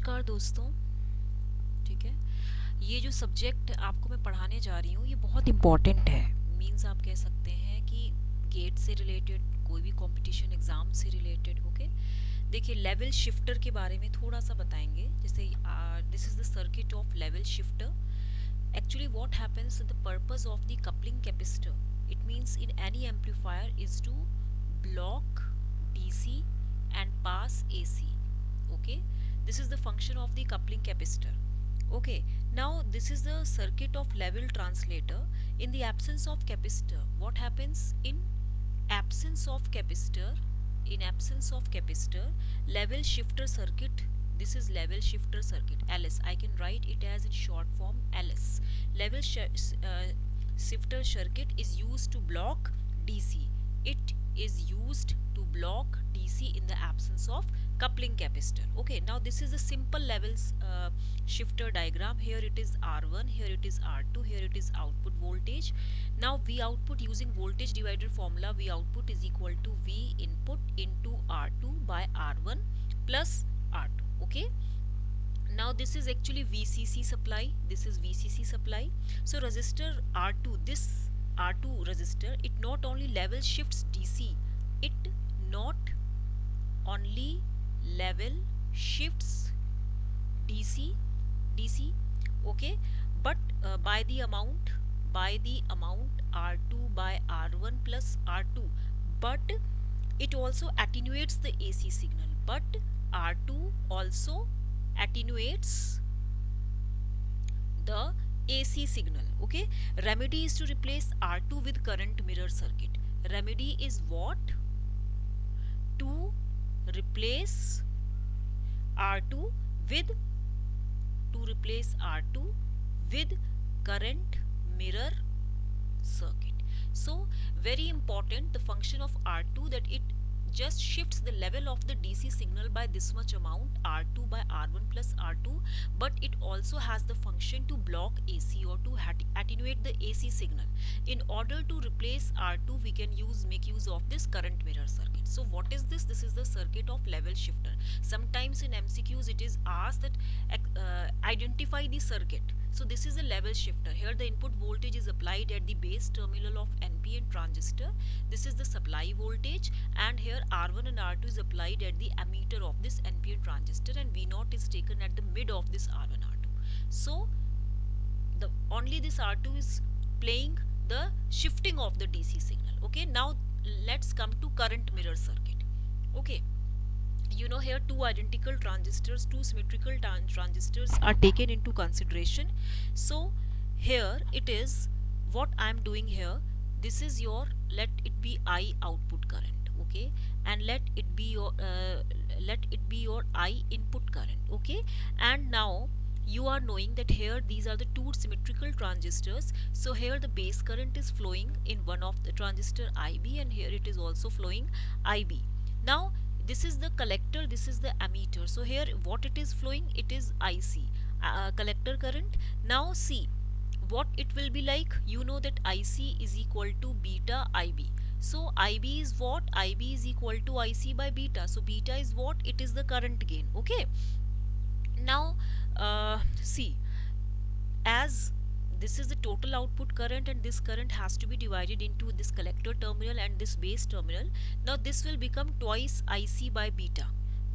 नमस्कार दोस्तों। ठीक है, ये जो सब्जेक्ट आपको मैं पढ़ाने जा रही हूँ ये बहुत इम्पॉर्टेंट है। मींस आप कह सकते हैं कि गेट से रिलेटेड, कोई भी कंपटीशन एग्जाम से रिलेटेड। ओके, देखिए लेवल शिफ्टर के बारे में थोड़ा सा बताएंगे। जैसे this is the circuit of level shifter. Actually, what happens, the purpose of the coupling capacitor, it means in any amplifier is to block DC and pass AC. Okay, this is the function of the coupling capacitor. Okay, now this is the circuit of level translator. In the absence of capacitor, what happens in absence of capacitor? In absence of capacitor, level shifter circuit, this is level shifter circuit, LS. I can write it as in short form LS. Level shifter circuit is used to block DC. It is used to block DC in the absence of coupling capacitor. Okay, now this is a simple levels shifter diagram. Here it is R1, here it is R2, here it is output voltage. Now V output, using voltage divider formula, V output is equal to V input into R2 by R1 plus R2. Okay, now this is actually VCC supply, this is VCC supply. So resistor R2, this R2 resistor, it not only level shifts DC, it not only level shifts DC, okay, but by the amount R2 by R1 plus R2, but it also attenuates the AC signal, but R2 also attenuates the AC signal. Okay, remedy is to replace R2 with current mirror circuit. Remedy is what? To replace R2 with current mirror circuit. So very important, the function of R2, that it just shifts the level of the DC signal by this much amount R2 by R1 plus R2, but it also has the function to block AC or to attenuate the AC signal. In order to replace R2, we can make use of this current mirror circuit. So what is this? This is the circuit of level shifter. Sometimes in MCQs it is asked that identify the circuit. So this is a level shifter. Here the input voltage is applied at the base terminal of NPN transistor. This is the supply voltage, and here R1 and R2 is applied at the ammeter of this NPN transistor, and V0 is taken at the mid of this R1 R2. So the only this R2 is playing the shifting of the DC signal. Okay, now let's come to current mirror circuit. Okay, you know, here two identical transistors, two symmetrical transistors are taken into consideration. So here it is, what I am doing here, this is your, let it be I output current. Okay, and let it be your I input current. Okay, and now you are knowing that here these are the two symmetrical transistors. So here the base current is flowing in one of the transistor IB, and here it is also flowing IB. Now this is the collector, this is the ammeter. So here what it is flowing, it is IC, collector current. Now see what it will be like. You know that IC is equal to beta IB. So IB is what? IB is equal to IC by beta. So beta is what? It is the current gain. Okay, now see, as this is the total output current, and this current has to be divided into this collector terminal and this base terminal. Now this will become twice IC by beta.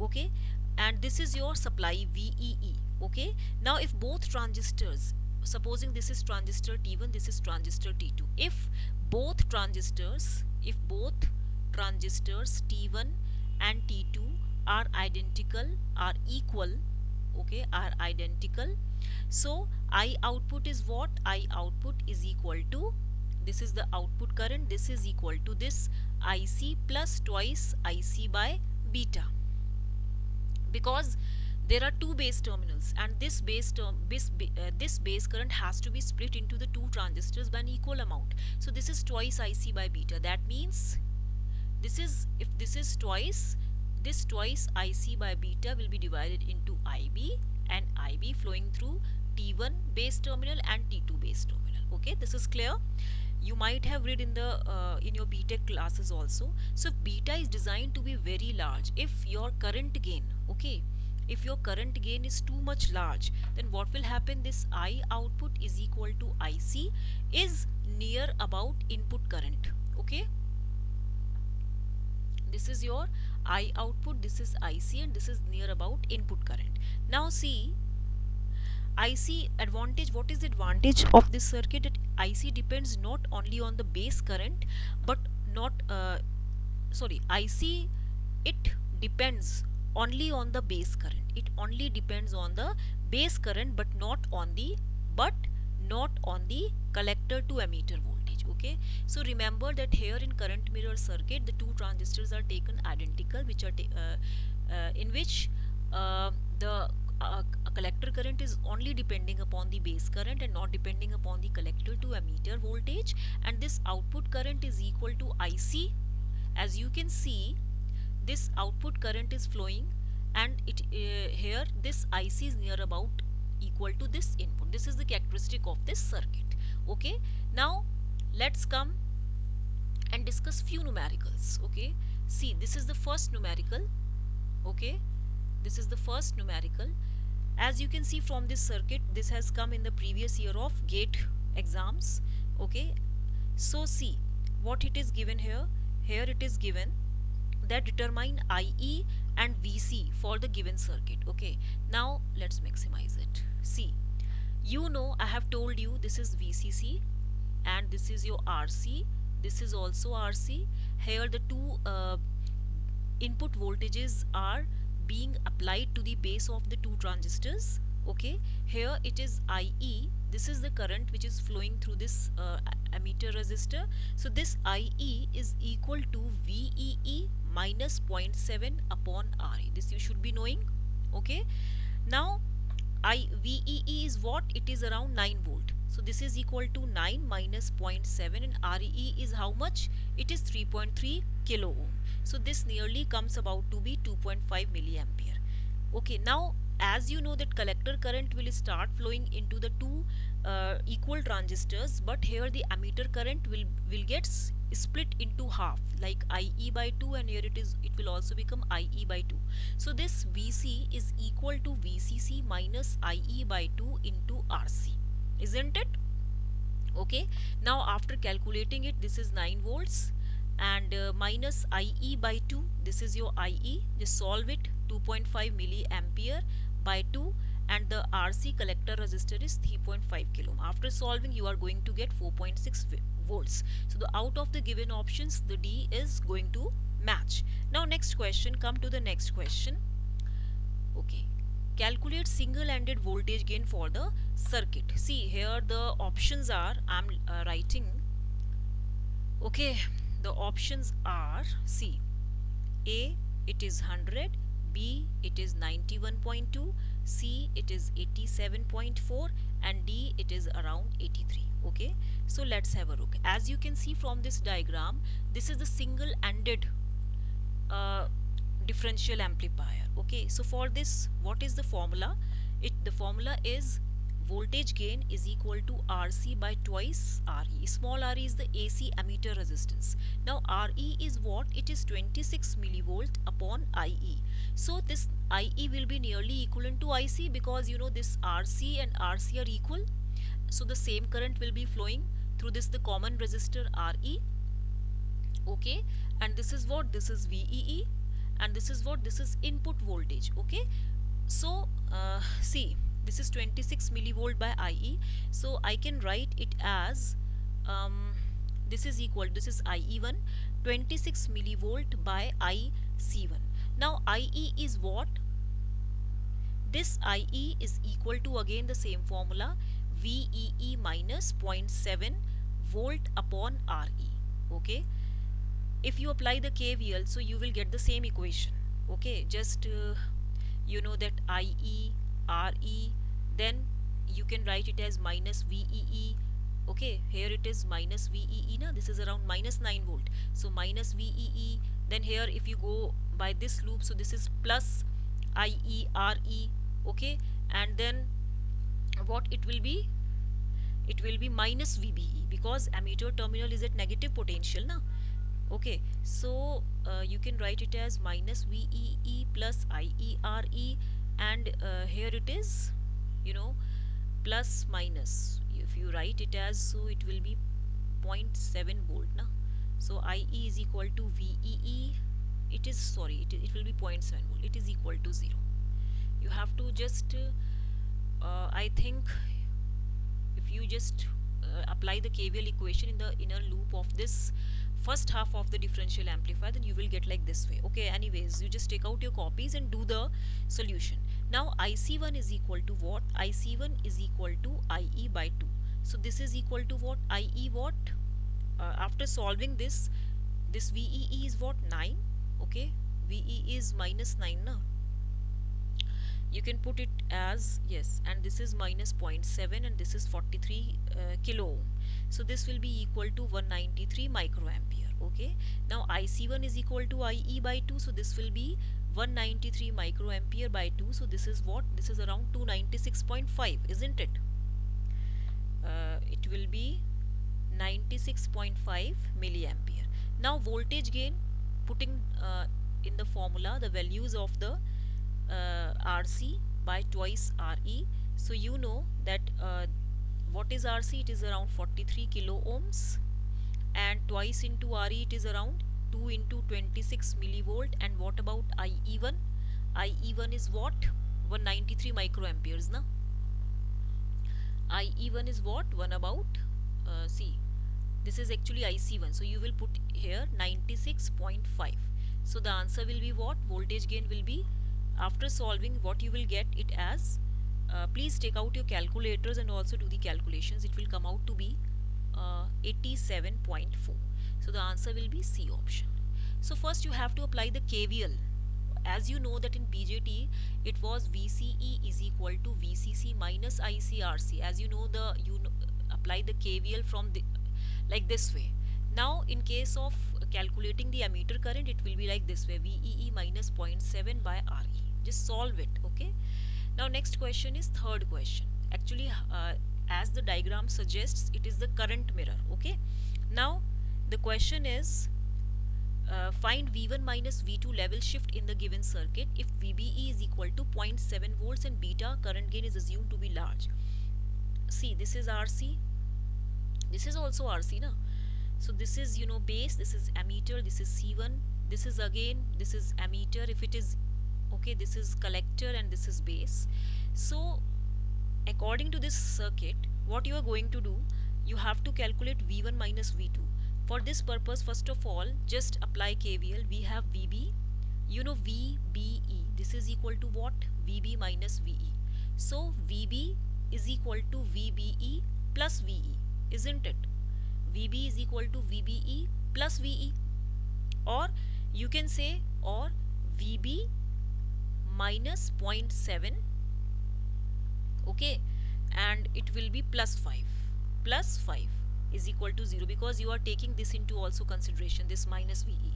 Okay, and this is your supply VEE. Okay, now if both transistors, supposing this is transistor T1, this is transistor T2, if both transistors T1 and T2 are identical, are equal, okay, are identical, so I output is what? I output is equal to, this is the output current, this is equal to this IC plus twice IC by beta, because there are two base terminals, and this base current has to be split into the two transistors by an equal amount. So this is twice IC by beta. That means this is, if this is twice, this twice IC by beta will be divided into IB, and IB flowing through T1 base terminal and T2 base terminal. Okay, this is clear. You might have read in the in your BTech classes also. So beta is designed to be very large. If your current gain, okay, If your current gain is too much large, then what will happen? This I output is equal to IC is near about input current. Okay, this is your I output, this is IC, and this is near about input current. Now see, IC advantage, what is the advantage of this circuit? That IC depends not only on the base current, but not sorry, IC, it depends only on the base current. It only depends on the base current, but not on the collector to emitter voltage. Okay, so remember that here in current mirror circuit, the two transistors are taken identical, which are in which the collector current is only depending upon the base current and not depending upon the collector to emitter voltage, and this output current is equal to IC. As you can see, this output current is flowing, and it here this IC is near about equal to this input. This is the characteristic of this circuit. Okay, now let's come and discuss few numericals. Okay, see, this is the first numerical. Okay, this is the first numerical. As you can see from this circuit, this has come in the previous year of GATE exams. Okay, so see what it is given here. Here it is given that determine IE and VC for the given circuit. Okay, now let's maximize it. See, you know, I have told you this is VCC and this is your RC, this is also RC. Here the two input voltages are being applied to the base of the two transistors. Okay, here it is IE, this is the current which is flowing through this emitter resistor. So this IE is equal to VEE minus 0.7 upon RE. This you should be knowing. Okay, now VEE is what? It is around 9 volt. So this is equal to 9 minus 0.7, and RE is how much? It is 3.3 kilo ohm. So this nearly comes about to be 2.5 milliampere. Okay, now as you know that collector current will start flowing into the two equal transistors, but here the emitter current will get split into half, like IE by 2, and here it will also become IE by 2. So this VC is equal to VCC minus IE by 2 into RC, isn't it? Okay, now after calculating it, this is 9 volts and minus IE by 2, this is your IE, just solve it, 2.5 milliampere by 2, and the RC collector resistor is 3.5 kilo ohm. After solving, you are going to get 4.6 volts. So the out of the given options, the D is going to match. Now next question, come to the next question. Okay, calculate single-ended voltage gain for the circuit. See, here the options are, I'm writing. Okay, the options are, see, A, it is 100, B, it is 91.2, C, it is 87.4, and D, it is around 83. Okay, so let's have a look. As you can see from this diagram, this is the single-ended differential amplifier. Okay, so for this, what is the formula? The formula is voltage gain is equal to RC by twice RE. Small r is the AC emitter resistance. Now RE is what? It is 26 millivolt upon IE. So this IE will be nearly equivalent to IC, because you know this RC and RC are equal. So the same current will be flowing through this, the common resistor RE. Okay, and this is what? This is VEE, and this is what? This is input voltage. Okay, so see, this is 26 millivolt by IE, so I can write it as this is equal, this is IE1, 26 millivolt by IC1. Now IE is what? This IE is equal to, again the same formula, VEE minus 0.7 volt upon RE. Okay, if you apply the KVL, so you will get the same equation. Okay, just you know that IE RE, then you can write it as minus VEE. Okay, here it is minus VEE now, this is around minus 9 volt, so minus VEE. Then here if you go by this loop, so this is plus IE RE. Okay, and then what it will be? It will be minus VBE, because emitter terminal is at negative potential now. Okay, so you can write it as minus VEE plus IE RE, and here it is, you know, plus minus. If you write it as, so it will be zero point 0.7 volt na. So IE is equal to VEE, it is, sorry, it will be 0.7 volt, it is equal to 0. You have to just I think if you just apply the KVL equation in the inner loop of this first half of the differential amplifier, then you will get like this way. Okay, anyways, you just take out your copies and do the solution. Now IC1 is equal to what? IC1 is equal to IE by 2. So this is equal to what? IE what? After solving this VEE is what? 9. Okay, VE is minus 9 na. You can put it as, yes, and this is minus 0.7 and this is 43 kilo ohm. So this will be equal to 193 microampere. Okay, now IC1 is equal to IE by 2, so this will be 193 microampere by 2. So this is what? This is around 296.5, isn't it? It will be 96.5 milliampere. Now voltage gain, putting in the formula the values of the RC by twice RE. So you know that what is RC? It is around 43 kilo ohms, and twice into RE it is around 2 into 26 millivolt. And what about IE1? IE1 is what? 193 microamperes na. IE1 is what? One about see, this is actually IC1, so you will put here 96.5. so the answer will be what? Voltage gain will be, after solving, what you will get it as, please take out your calculators and also do the calculations. It will come out to be 87.4. so the answer will be C option. So first you have to apply the KVL. As you know that in BJT it was VCE is equal to VCC minus ICRC. As you know, apply the KVL from the, like this way. Now in case of calculating the ammeter current, it will be like this way: VEE minus 0.7 by RE. Just solve it. Okay, now next question is third question. Actually as the diagram suggests, it is the current mirror. Okay, now the question is find V1 minus V2 level shift in the given circuit if VBE is equal to 0.7 volts and beta current gain is assumed to be large. See, this is RC, this is also RC na. So this is, you know, base, this is ammeter, this is C1, this is again, this is ammeter if it is, okay, this is collector and this is base. So according to this circuit, what you are going to do, you have to calculate V1 minus V2. For this purpose, first of all, just apply KVL. We have VB, you know, VBE, this is equal to what? VB minus VE. So VB is equal to VBE plus VE, isn't it? VB is equal to VBE plus VE, or you can say, or VB minus 0.7, okay, and it will be plus 5 is equal to 0, because you are taking this into also consideration, this minus VE.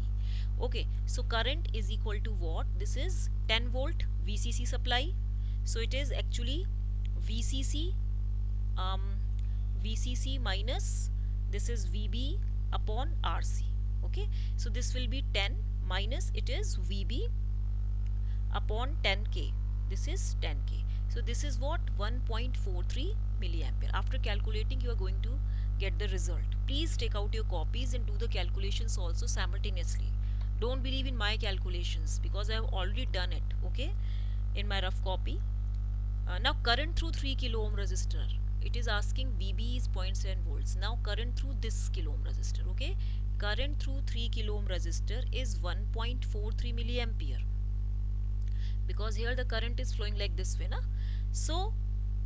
Okay, so current is equal to what? This is 10 volt VCC supply, so it is actually VCC VCC minus, this is VB upon RC. Okay, so this will be 10 minus, it is VB upon 10k, this is 10k. So this is what? 1.43 milliampere. After calculating, you are going to get the result. Please take out your copies and do the calculations also simultaneously. Don't believe in my calculations, because I have already done it, okay, in my rough copy. Now current through 3 kilo ohm resistor, it is asking VB is 0.7 volts. Now current through this kilo ohm resistor, okay, current through 3 kilo ohm resistor is 1.43 milliampere, because here the current is flowing like this way na. So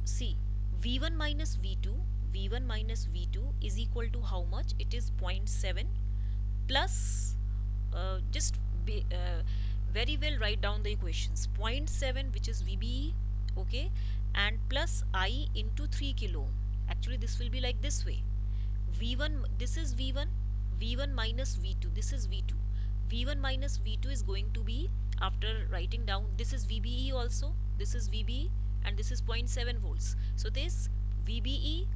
see, V1 minus V2, V1 minus V2 is equal to how much? It is 0.7 plus very well write down the equations. 0.7, which is VBE, okay, and plus I into 3 kilo ohm. Actually this will be like this way: V1, this is V1, V1 minus V2, this is V2. V1 minus V2 is going to be, after writing down, this is VBE also, this is VBE, and this is 0.7 volts. So this VBE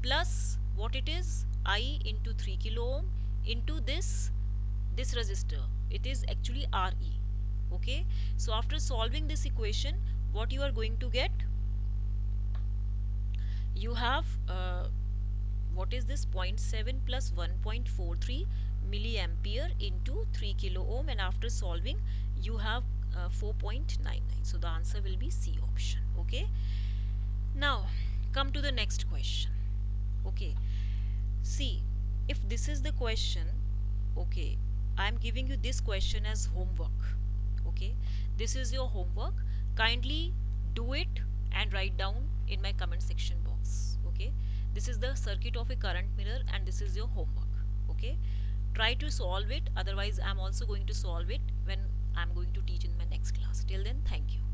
plus what it is? I into 3 kilo ohm into this resistor. It is actually RE. Okay. So after solving this equation, what you are going to get? You have what is this, zero point 0.7 plus 1.43 milliampere into 3 kilo ohm, and after solving you have 4.99. So the answer will be C option. Okay, now come to the next question. Okay, see, if this is the question, okay, I am giving you this question as homework. Okay, this is your homework. Kindly do it and write down in my comment section box. Okay, this is the circuit of a current mirror and this is your homework. Okay, try to solve it, otherwise I am also going to solve it when I am going to teach in my next class. Till then, thank you.